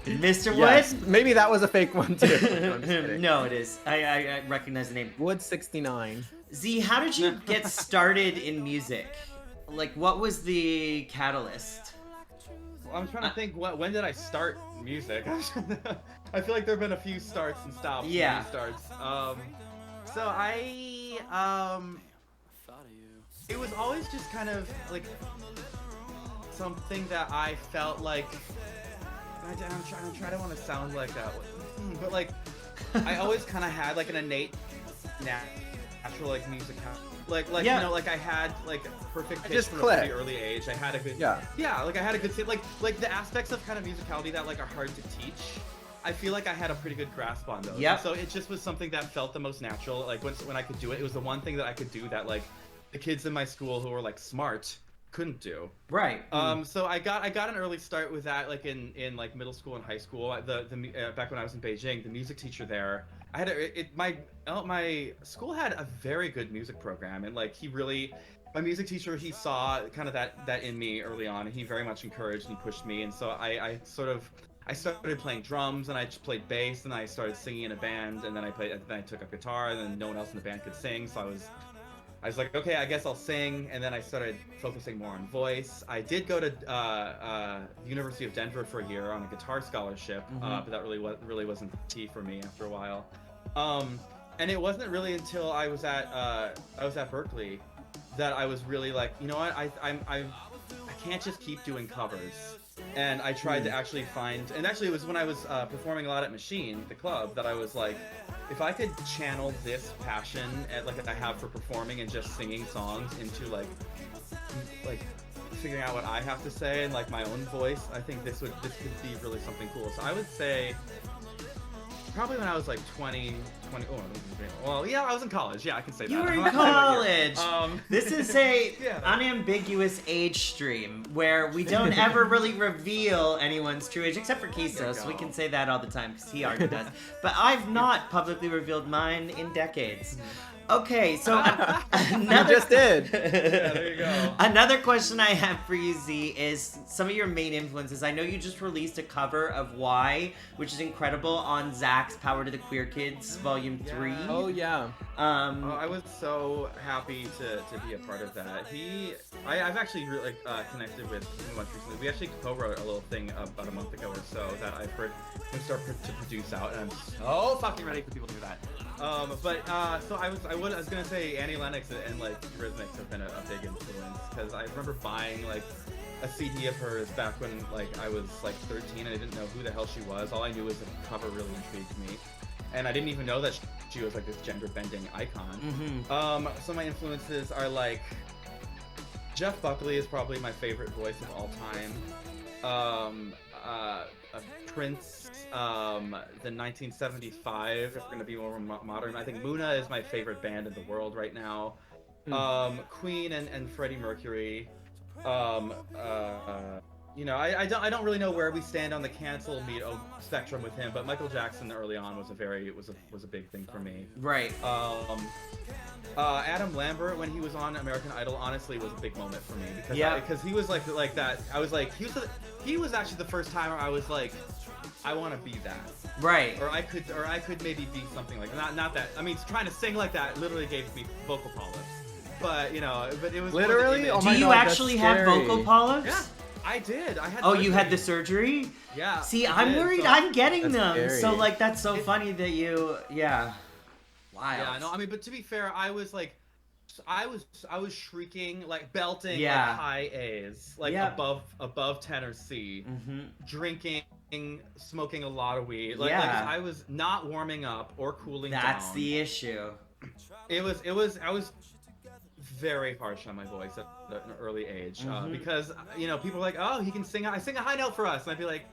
Mr. Yes. Wood. Maybe that was a fake one too. No, I'm just kidding. No, it is. I recognize the name. Wood69. Z, how did you get started in music? Like, what was the catalyst? Well, I'm trying to think. When did I start music? I feel like there have been a few starts and stops. Yeah. Many starts. So it was always just kind of like something that I felt like. I'm trying to want to sound like that, but like I always kind of had like an innate natural like music. Like Yeah. you know, like I had like perfect pitch just from a click. pretty early age. I had a good Yeah. like I had a good like the aspects of kind of musicality that like are hard to teach. I feel like I had a pretty good grasp on those. Yep. So it just was something that felt the most natural. Like when I could do it, it was the one thing that I could do that like the kids in my school who were like smart couldn't do. Right. So I got an early start with that like in like middle school and high school. Back when I was in Beijing, the music teacher there, I had my school had a very good music program, and like my music teacher, he saw kind of that in me early on, and he very much encouraged and pushed me, and so I started playing drums, and I just played bass, and I started singing in a band, and then I took up guitar, and then no one else in the band could sing, so I was like, okay, I guess I'll sing, and then I started focusing more on voice. I did go to the University of Denver for a year on a guitar scholarship, but that really wasn't the key for me after a while. And it wasn't really until I was at Berkeley that I was really like, you know what, I can't just keep doing covers. And I tried to actually find, and actually it was when I was performing a lot at Machine, the club, that I was like, if I could channel this passion like I have for performing and just singing songs into like figuring out what I have to say and like my own voice, I think this could be really something cool. So I would say probably when I was like 20. Well, yeah, I was in college. Yeah, I can say that. You were in I'm not saying what college. year. This is a Yeah. unambiguous age stream where we don't ever really reveal anyone's true age, except for Kisos. We can say that all the time because he already does. But I've not publicly revealed mine in decades. Okay, so You another just did. Yeah, there you go. another question I have for you, Z, is some of your main influences. I know you just released a cover of Why, which is incredible, on Zach's Power to the Queer Kids Volume 3. Oh yeah. I was so happy to be a part of that. I've actually really connected with him much recently. We actually co-wrote a little thing about a month ago or so that I've heard him start to produce out, and I'm so fucking ready for people to do that. So I was gonna say Annie Lennox and like Eurythmics have been a big influence, because I remember buying like a CD of hers back when like I was like 13 and I didn't know who the hell she was. All I knew was the cover really intrigued me, and I didn't even know that she was like this gender bending icon. Mm-hmm. Some of my influences are like Jeff Buckley is probably my favorite voice of all time. Prince, the 1975, if we're gonna be more modern. I think Muna is my favorite band in the world right now. Queen and Freddie Mercury. You know, I don't really know where we stand on the cancel spectrum with him, but Michael Jackson early on was a big thing for me. Right. Adam Lambert, when he was on American Idol, honestly was a big moment for me, because because he was like that. I was like, he was actually the first time where I was like, I want to be that. Right. Or I could maybe be something like not that. I mean, trying to sing like that literally gave me vocal polyps. But you know, but it was Literally. Oh Do my you God, actually have vocal polyps? Yeah, I did. I had. Oh, surgery. you had the surgery? Yeah. See, I I'm did, worried so- I'm getting That's them. scary. So like that's so funny that you Wild. Yeah, no, I mean, but to be fair, I was like, I was shrieking, like belting, Yeah. like high A's, like Yeah. above tenor C, Mm-hmm. drinking, smoking a lot of weed. Like I was not warming up or cooling down. That's the issue. I was very harsh on my voice at an early age, because you know, people were like, oh, he can sing. I sing a high note for us, and I'd be like.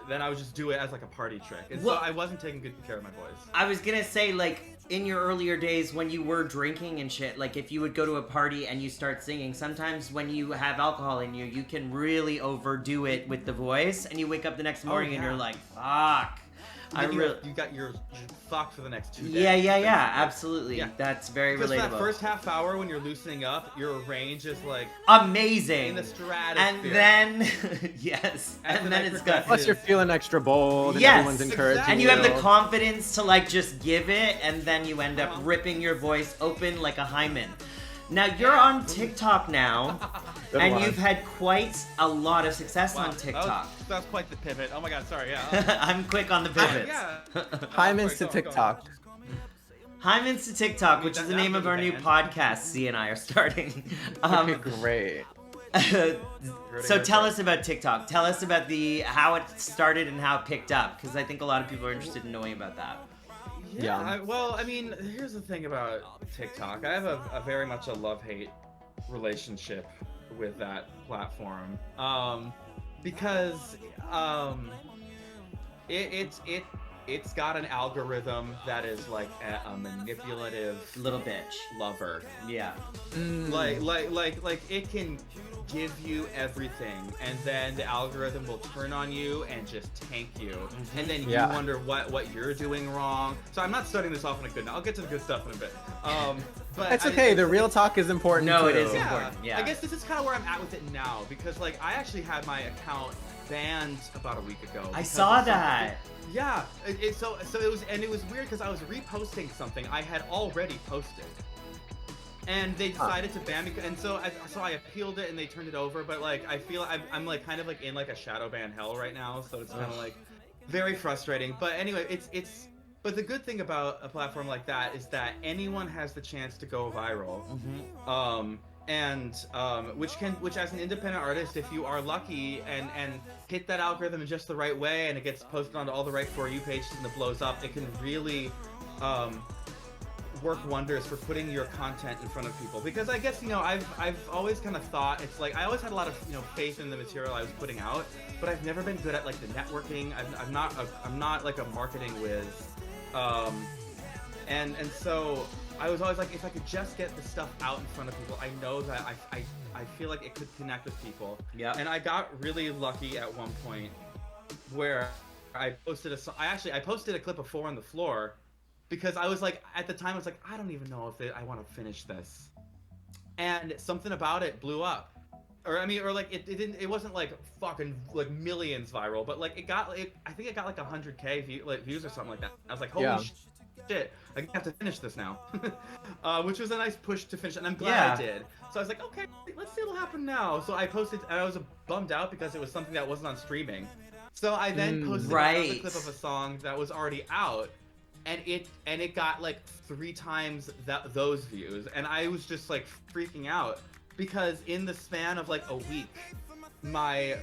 Then I would just do it as like a party trick, and Well- so I wasn't taking good care of my voice. I was gonna say, like, in your earlier days when you were drinking and shit, like if you would go to a party and you start singing, sometimes when you have alcohol in you, you can really overdo it with the voice, and you wake up the next morning and yeah. you're like, fuck. You got your fucked for the next 2 days. Yeah, absolutely. Yeah. That's very Because relatable. that first half hour when you're loosening up, your range is like Amazing. in the stratosphere. And then, yes, As and the then night it's progresses. good. Plus, you're feeling extra bold, and Yes, everyone's encouraging exactly. And you have the you. confidence to like just give it, and then you end up Uh-huh. ripping your voice open like a hymen. Now you're on TikTok now, Good and one. you've had quite a lot of success Wow, on TikTok. That was quite the pivot. Oh my god, sorry, yeah. I'm quick on the pivots. Yeah. Hymens to Go on. TikTok. Hymens to TikTok, I mean, which is the that name would of be our new banned. podcast Z and I are starting. Okay, great. So tell us about TikTok. Tell us about how it started and how it picked up, because I think a lot of people are interested in knowing about that. Yeah. Well, I mean, here's the thing about TikTok. I have a very much a love-hate relationship with that platform, because it's got an algorithm that is like a manipulative Little bitch. lover. Yeah. Like it can give you everything, and then the algorithm will turn on you and just tank you, and then you Yeah. wonder what you're doing wrong. So I'm not starting this off on a good note. I'll get to the good stuff in a bit. But It's okay. The real talk is important. No, it too. is important. Yeah. I guess this is kind of where I'm at with it now, because like I actually had my account banned about a week ago. I because saw of something- that. Yeah, so it was weird because I was reposting something I had already posted, and they decided to ban me, and so I appealed it and they turned it over. But like I feel I'm like kind of like in like a shadow ban hell right now, so it's kind of like very frustrating. But anyway, it's but the good thing about a platform like that is that anyone has the chance to go viral. Which as an independent artist, if you are lucky and hit that algorithm in just the right way, and it gets posted onto all the right For You pages and it blows up, it can really work wonders for putting your content in front of people. Because I guess, you know, I've always kind of thought, it's like I always had a lot of, you know, faith in the material I was putting out, but I've never been good at like the networking. I'm not like a marketing whiz, and so I was always like, if I could just get the stuff out in front of people, I know that I feel like it could connect with people. Yeah. And I got really lucky at one point where I posted I posted a clip of 4 on the Floor, because I was like, at the time I was like, I don't even know if I want to finish this, and something about it blew up. Or I mean, or like it wasn't like fucking like millions viral, but like I think it got like 100K views or something like that. I was like, holy shit, I have to finish this now, which was a nice push to finish, and I'm glad I did. So I was like, okay, let's see what'll happen now. So I posted, and I was bummed out because it was something that wasn't on streaming. So I then posted another clip of a song that was already out, and it got like 3 times those views, and I was just like freaking out. Because in the span of like a week, my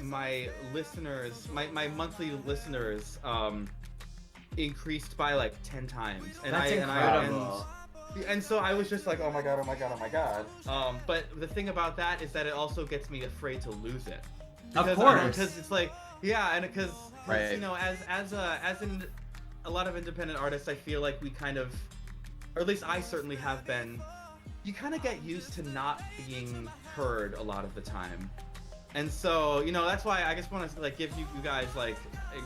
listeners, my monthly listeners, increased by like 10 times. And That's incredible. And so I was just like, oh my god. But the thing about that is that it also gets me afraid to lose it. Because, of course. Because it's like, yeah, and because you know, as a lot of independent artists, I feel like we kind of, or at least I certainly have been. You kind of get used to not being heard a lot of the time, and so you know that's why I just want to like give you guys like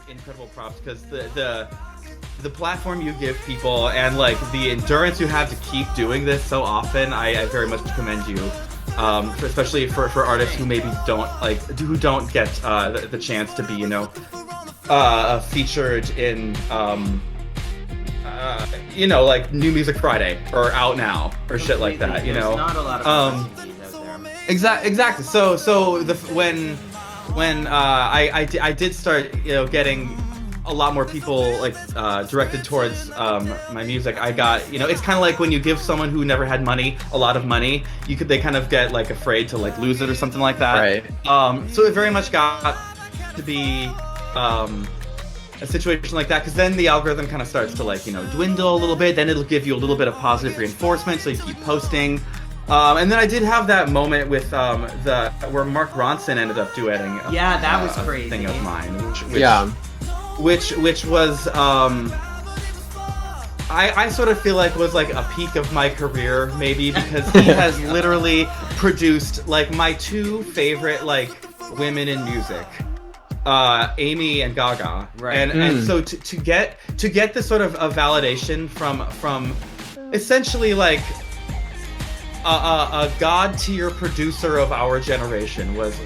incredible props, because the platform you give people and like the endurance you have to keep doing this so often, I very much commend you, especially for artists who maybe don't get the chance to be, you know, featured in you know, like New Music Friday or Out Now or shit like that, you know. There's not a lot of opportunities out there. Exactly. So when I did start, you know, getting a lot more people like directed towards my music, I got, you know, it's kind of like when you give someone who never had money a lot of money, they kind of get like afraid to like lose it or something like that. Right. So it very much got to be a situation like that, because then the algorithm kind of starts to like, you know, dwindle a little bit. Then it'll give you a little bit of positive reinforcement, so you keep posting. And then I did have that moment with where Mark Ronson ended up duetting. That was crazy. Thing of mine, which was I sort of feel like was like a peak of my career, maybe, because he has literally produced like my 2 favorite like women in music. Amy and Gaga, right? And so to get this sort of a validation from essentially like a god tier producer of our generation was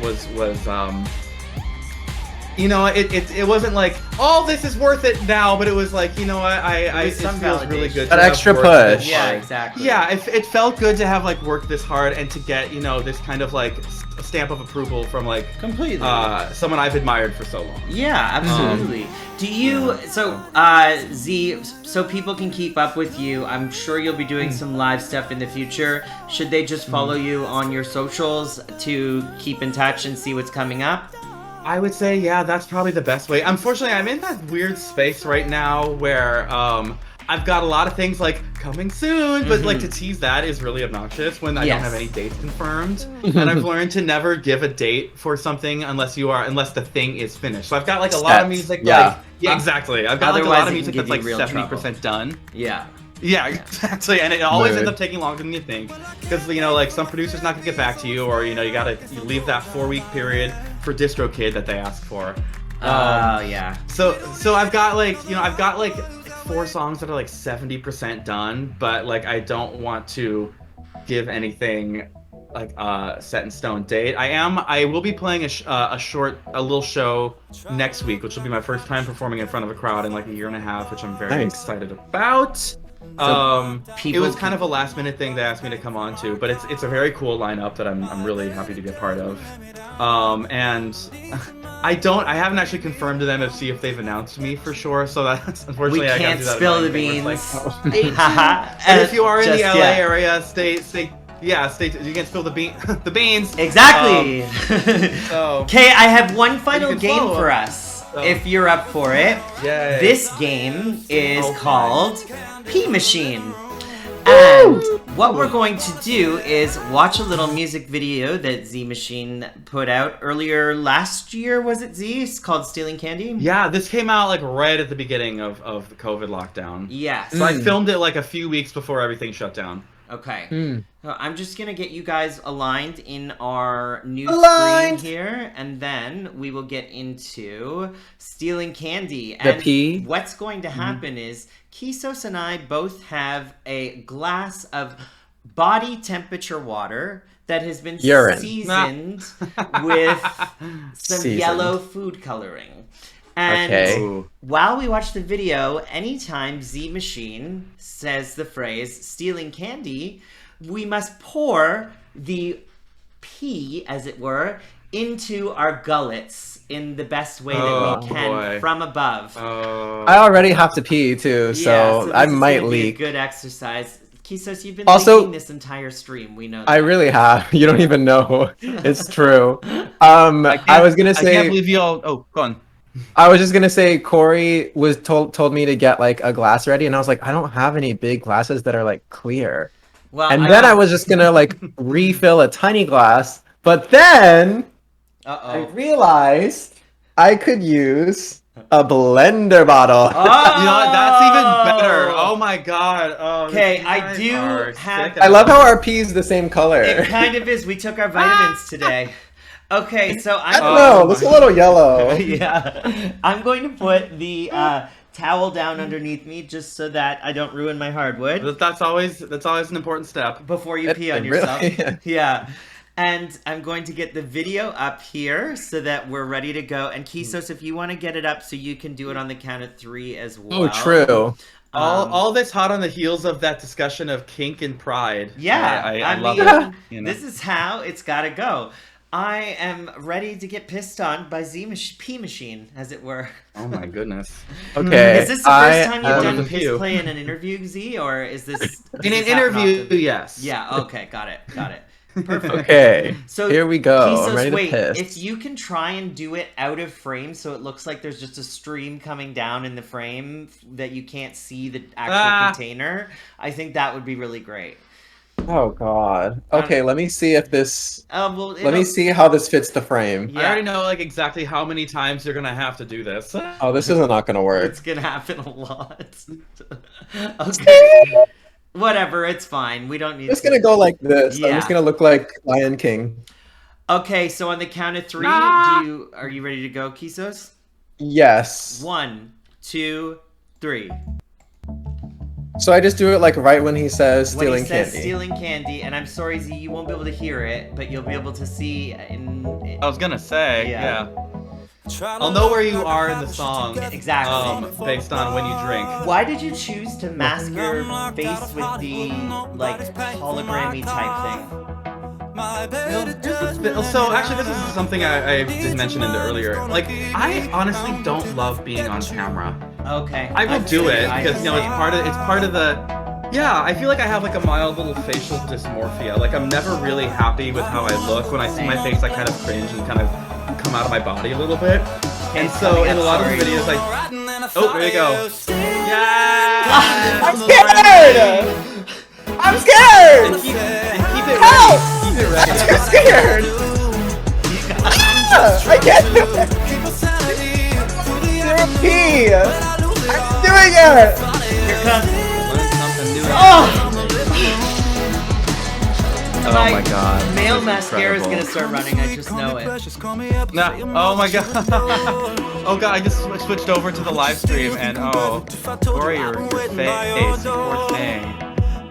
you know, it wasn't like, oh, this is worth it now, but it was like, you know what, it feels really good. An extra push. Yeah, exactly. Yeah, it felt good to have like worked this hard and to get, you know, this kind of like stamp of approval from like completely someone I've admired for so long. Yeah, absolutely. Do you Z, so people can keep up with you? I'm sure you'll be doing some live stuff in the future. Should they just follow you on your socials to keep in touch and see what's coming up? I would say, yeah, that's probably the best way. Unfortunately, I'm in that weird space right now where I've got a lot of things like coming soon, but like to tease that is really obnoxious when I don't have any dates confirmed. And I've learned to never give a date for something unless the thing is finished. So I've got like a lot of music. Exactly. I've got like a lot of music that's like 70% done. Yeah, exactly. And it always ends up taking longer than you think, because, you know, like some producer's not gonna get back to you, or, you know, you leave that 4-week period for DistroKid that they ask for. So I've got like, you know, 4 songs that are like 70% done, but like I don't want to give anything like a set in stone date. I will be playing a little show next week, which will be my first time performing in front of a crowd in like a year and a half, which I'm very excited about. It was kind of a last minute thing they asked me to come on to, but it's a very cool lineup that I'm really happy to be a part of. And I haven't actually confirmed to them to see if they've announced me for sure, so that's unfortunately I can't spill the beans. And if you are in the LA area, stay. You can spill the beans. Exactly. Okay, I have one final game for us. If you're up for it. Yay. This game is called P Machine. And what we're going to do is watch a little music video that ZEE Machine put out earlier last year. Was it Z? It's called Stealing Candy? Yeah, this came out like right at the beginning of the COVID lockdown. Yes. So I filmed it like a few weeks before everything shut down. Okay. Hmm. So I'm just gonna get you guys aligned in our new Aligned! screen here, and then we will get into stealing candy. The And P? what's going to happen is Kisos and I both have a glass of body temperature water that has been Urine. seasoned with some Seasoned. yellow food coloring. And Okay. while we watch the video, anytime ZEE Machine says the phrase stealing candy, we must pour the pee, as it were, into our gullets in the best way that we can boy. from above. I already have to pee too, so this I is might gonna be a leak. good exercise. Kisos, you've been Also- leaking this entire stream. We know that. I really have. You don't even know. It's true. I was gonna I can't say. believe you all. Oh, go on. I was just gonna say Cory was told me to get like a glass ready, and I was like, I don't have any big glasses that are like clear. Well, And then I was just gonna like refill a tiny glass, but then I Uh-oh. realized I could use a blender bottle. Oh! You know what? That's even better. Oh my god. Oh, Okay, these I guys do are have- sick. I love how our pee is the same color. It kind of is. We took our vitamins today. Okay, so I I'm don't know. Looks a little yellow. yeah. I'm going to put the towel down underneath me just so that I don't ruin my hardwood That's always an important step. before you pee on It really- yourself. Yeah. And I'm going to get the video up here so that we're ready to go. And Kisos, if you want to get it up so you can do it on the count of 3 as well. Oh, true. All this hot on the heels of that discussion of kink and pride. Yeah, I love mean, it. You know? This is how it's got to go. I am ready to get pissed on by Pee Machine, as it were. Oh my goodness. Okay. Is this the first time you've am- done piss you. play in an interview, Z, or is this In does an this happen interview, often? yes. Yeah. Okay. Got it. Perfect. Okay. So Here we go. Kisos, I'm ready to wait, piss. if you can try and do it out of frame, so it looks like there's just a stream coming down in the frame that you can't see the actual container, I think that would be really great. Oh God. Okay, let me see if this. Well, Let me see how this fits the frame. Yeah. I already know like exactly how many times you're gonna have to do this. Oh, this is not gonna work. It's gonna happen a lot. Okay. Whatever, it's fine. We don't need. It's gonna go like this. I'm Yeah. just gonna look like Lion King. Okay, so on the count of 3, are you ready to go, Kisos? Yes. 1, 2, 3. So I just do it like right when he says When stealing he says candy. stealing candy, and I'm sorry, Z, you won't be able to hear it, but you'll be able to see in. I was gonna say, Yeah. I'll know where you are in the song. Exactly. Based on when you drink. Why did you choose to mask your face with the like hologrammy type thing? So actually, this is something I did mention in the earlier. Like, I honestly don't love being on camera. Okay. I will do it I because you know it's part of the. Yeah, I feel like I have like a mild little facial dysmorphia. Like I'm never really happy with how I look. When I see my face, I kind of cringe and kind of come out of my body a little bit. And so in a lot of the videos, like, oh, there you go. Yeah. I'm scared! I'm scared! And keep it Help! ready. Keep it ready. I'm too scared! Ah, I can't do it! Zero P! I'm doing it! Here comes. Learn something new. Oh my god. Male mascara is incredible. gonna start running. I just know it. Nah. Oh my god. Oh god, I just switched over to the live stream and oh, Cory, your face, you poor thing.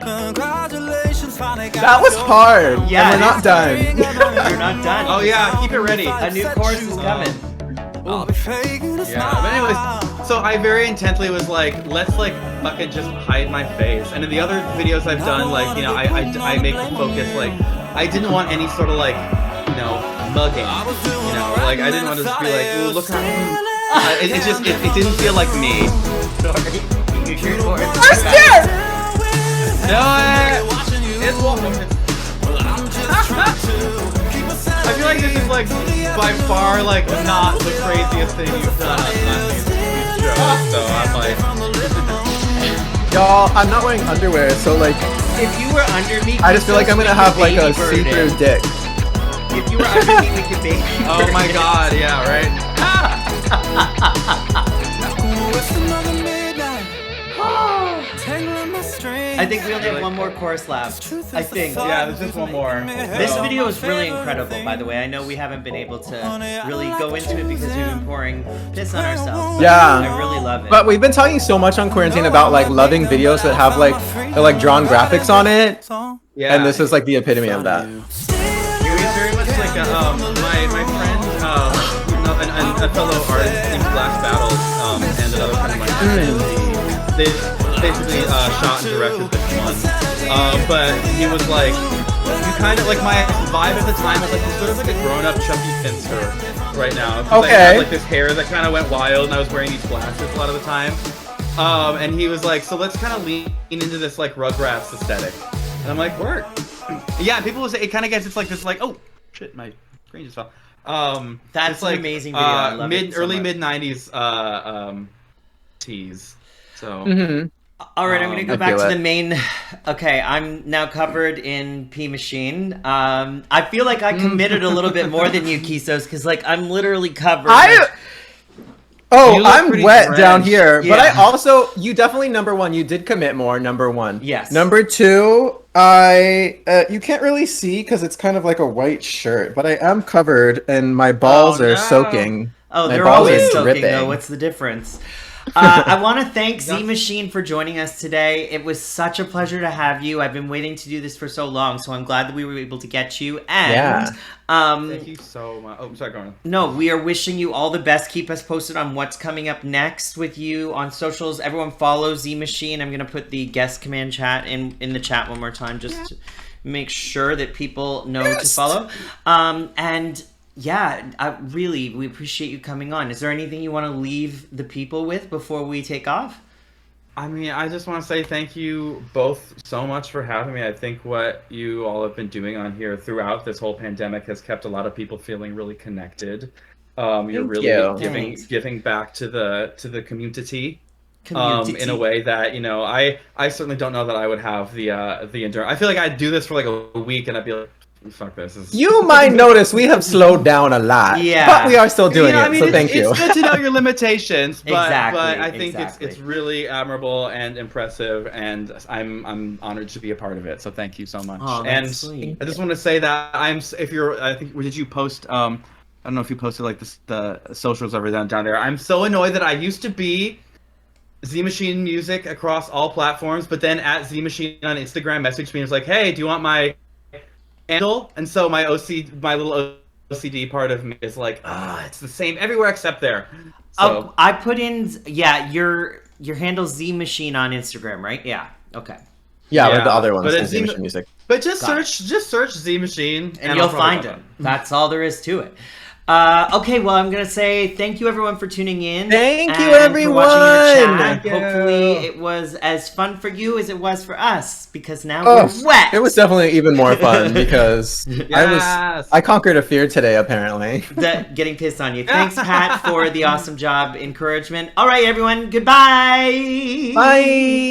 That was hard. Yeah, and we're not done. You're not done. Oh yeah, keep it ready. A new course is coming. Yeah, but anyways, so I very intently was like, let's like fucking just hide my face. And in the other videos I've done, like, you know, I make the focus like, I didn't want any sort of like, you know, mugging. You know, like I didn't want to just be like, ooh, look at me. It didn't feel like me. I'm scared! No, it's welcome. I feel like this is like by far like not the craziest thing you've done on these shows. So I'm like, Y'all, I'm not wearing underwear, so like, If you were under me, I just feel like I'm gonna have like a baby bird see-through in. dick. If you were under me, we could baby. oh my god, yeah, right. I I think we only have one more chorus left. I think. Yeah, there's just one more. This video is really incredible, by the way. I know we haven't been able to really go into it because we've been pouring piss on ourselves. But Yeah. I really love it. But we've been talking so much on Queerantine about like loving videos that have like drawn graphics on it, Yeah. and this is like the epitome of that. It was very much like my friend, and a fellow artist named Black Battles, and another friend of mine. They basically shot and directed this one. But he was like, you kind of like my vibe at the time was like sort of like a grown-up Chucky Finster right now. 'Cause I had like this hair that kind of went wild, and I was wearing these glasses a lot of the time. And he was like, so let's kind of lean into this like Rugrats aesthetic. And I'm like, work. Yeah, people will say it kind of gets, it's like this, like, oh shit, my screen just fell. That's like, an amazing video. I love it so early much. mid '90s tease. So. All right, I'm gonna go I back feel to it. the main. Okay, I'm now covered in pee machine. I feel like I committed a little bit more than you, Kisos, because like I'm literally covered. Oh, You look I'm pretty wet drenched. down here, but I Yeah. also, you definitely, number one, you did commit more, number one. Yes. Number two, you can't really see because it's kind of like a white shirt, but I am covered and my balls Oh, are no. soaking. Oh, My they're balls always are soaking dripping. though. What's the difference? I want to thank ZEE Machine for joining us today. It was such a pleasure to have you. I've been waiting to do this for so long, so I'm glad that we were able to get you. And Thank you so much. Oh, sorry, go on. no, we are wishing you all the best. Keep us posted on what's coming up next with you on socials. Everyone follow ZEE Machine. I'm gonna put the guest command chat in the chat one more time just to make sure that people know to follow. And yeah, we appreciate you coming on. Is there anything you want to leave the people with before we take off? I mean, I just want to say thank you both so much for having me. I think what you all have been doing on here throughout this whole pandemic has kept a lot of people feeling really connected. You're really you. Thanks. giving back to the community. Community. In a way that, you know, I certainly don't know that I would have the endurance. I feel like I'd do this for like a week and I'd be like, fuck this. You might notice we have slowed down a lot, Yeah. but we are still doing I it, mean, so thank you. It's good to know your limitations, but Exactly, but I think exactly. it's really admirable and impressive, and I'm honored to be a part of it. So thank you so much. Oh, that's and sweet. I just want to say that I think, did you post? I don't know if you posted like the socials over down there. I'm so annoyed that I used to be ZEE Machine Music across all platforms, but then at ZEE Machine on Instagram messaged me and was like, hey, do you want my handle? And so my little OCD part of me is like, it's the same everywhere except there. So Oh, I put in your handle's ZEE Machine on Instagram, right? Yeah. Okay. Yeah, Yeah, with the other ones, but the it's ZEE Machine music. but just Got search ZEE Machine And you'll I'll probably find pop it. up. That's all there is to it. Okay, well, I'm gonna say thank you everyone for tuning in. Thank you, and for watching our everyone. chat. Thank you. Hopefully, it was as fun for you as it was for us because now Oh, we're wet. it was definitely even more fun because Yes. I conquered a fear today, apparently. Getting pissed on you. Thanks, Pat, for the awesome job encouragement. All right, everyone. Goodbye. Bye.